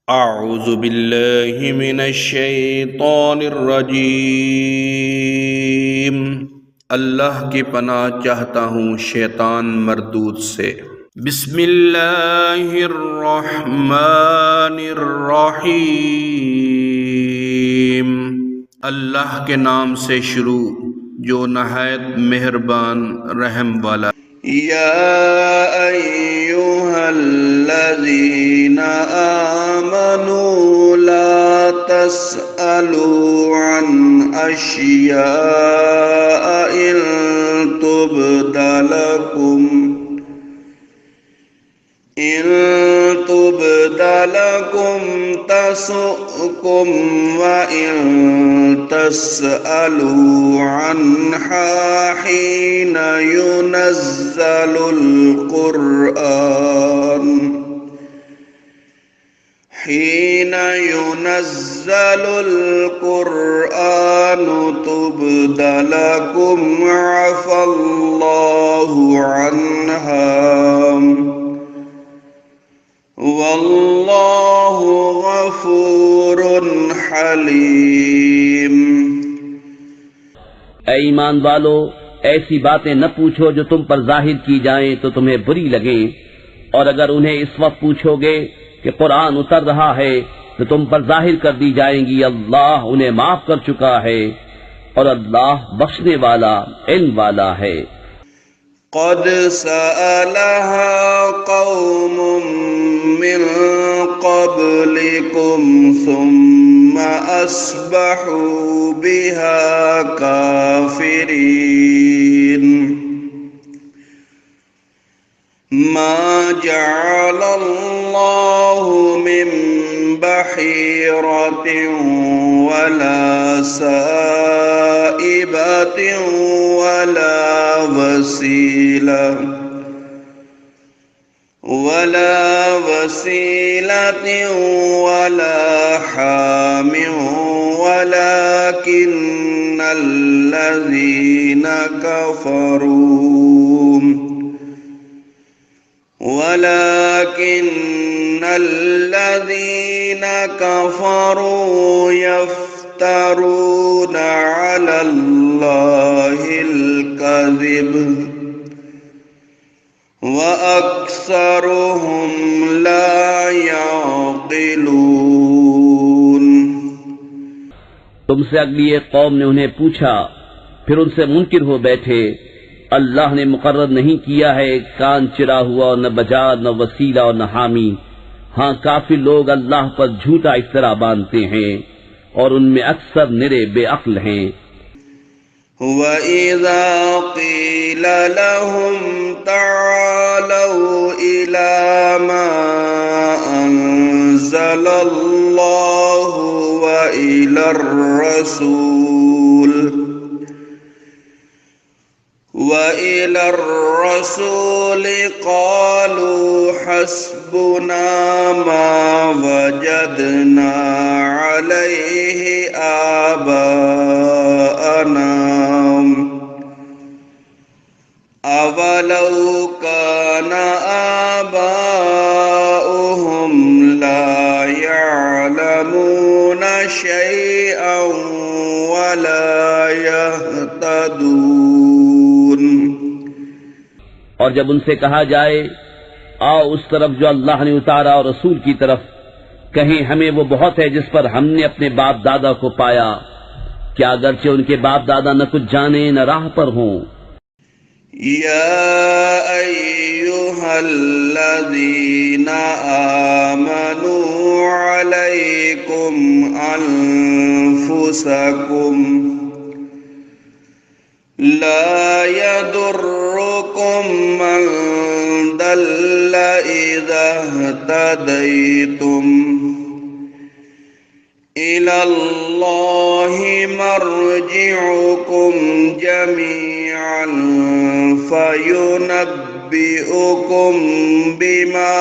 अऊज़ु बिल्लाहि मिनश शैतानिर रजीम। अल्लाह की पनाह चाहता हूँ शैतान मरदूद से। बिस्मिल्लाहिर रहमानिर रहीम। अल्लाह के नाम से शुरू जो नहायत मेहरबान रहम वाला। या अय्युहल्लज़ीना आमनू ला तस्अलू अन अश्याअ इन तुबदलकुम तसुकुम व इन तस्अलू अन्हा हीन युनज़्ज़लुल क़ुरआन तुबदलकुम अफ़ल्लाहु अन्हा वल्लाहु गफ़ूरुन हलीम। ऐ ईमान वालो, ऐसी बातें न पूछो जो तुम पर जाहिर की जाएं तो तुम्हें बुरी लगे, और अगर उन्हें इस वक्त पूछोगे कि कुरान उतर रहा है तो तुम पर जाहिर कर दी जाएंगी। अल्लाह उन्हें माफ कर चुका है और अल्लाह बख्शने वाला, इल्म वाला है। क़द सअलहा क़ौमुम मिन क़ब्लिकुम सुम्मा अस्बहू बिहा काफ़िरीन। मा जअलल्लाहु मिन बहीरतिन वला साइबतिन वला वसीलतिन वला हामिन वलाकिन्नल्लज़ीन कफ़रू यफ्तरून अलल्लाहिल कज़िब व अक्सरुहुम ला यअक़िलून। तुमसे अगली एक कौम ने उन्हें पूछा, फिर उनसे मुनकिर हो बैठे। अल्लाह ने मुकर्रर नहीं किया है कान चिरा हुआ, न बजार, न वसीला और न हामी। हाँ, काफी लोग अल्लाह पर झूठा इफ्तरा बांधते हैं और उनमें अक्सर निरे बेअक्ल हैं। वइज़ा क़ील लहुम तआलौ इला मा अंज़लल्लाहु व इलर रसूल क़ालू हस्बुना मा वजदना अलैहि आबाअना अवलौ काना आबाउहुम ला यअलमूना शैअन वला यहतदून। और जब उनसे कहा जाए, आओ उस तरफ जो अल्लाह ने उतारा और रसूल की तरफ, कहें हमें वो बहुत है जिस पर हमने अपने बाप दादा को पाया। क्या अगरचे उनके बाप दादा न कुछ जाने न राह पर हों। या अय्युहल्लज़ीना आमनू अलैकुम अन्फुसकुम ला यदुर्रुकुम मन दल्ल इज़ा इह्तदैतुम इलल्लाहि मर्जिउकुम जमीअन फयुनब्बिउकुम बिमा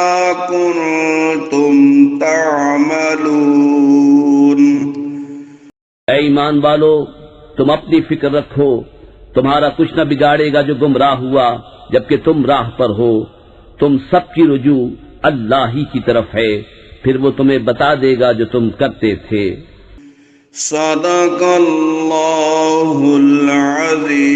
कुंतुम तअमलून। ऐ ईमान वालो, तुम अपनी फिक्र रखो, तुम्हारा कुछ न बिगाड़ेगा जो गुमराह हुआ, जबकि तुम राह पर हो। तुम सबकी रुजू अल्लाह ही की तरफ है, फिर वो तुम्हें बता देगा जो तुम करते थे। सदक़ल्लाहुल अज़ीम।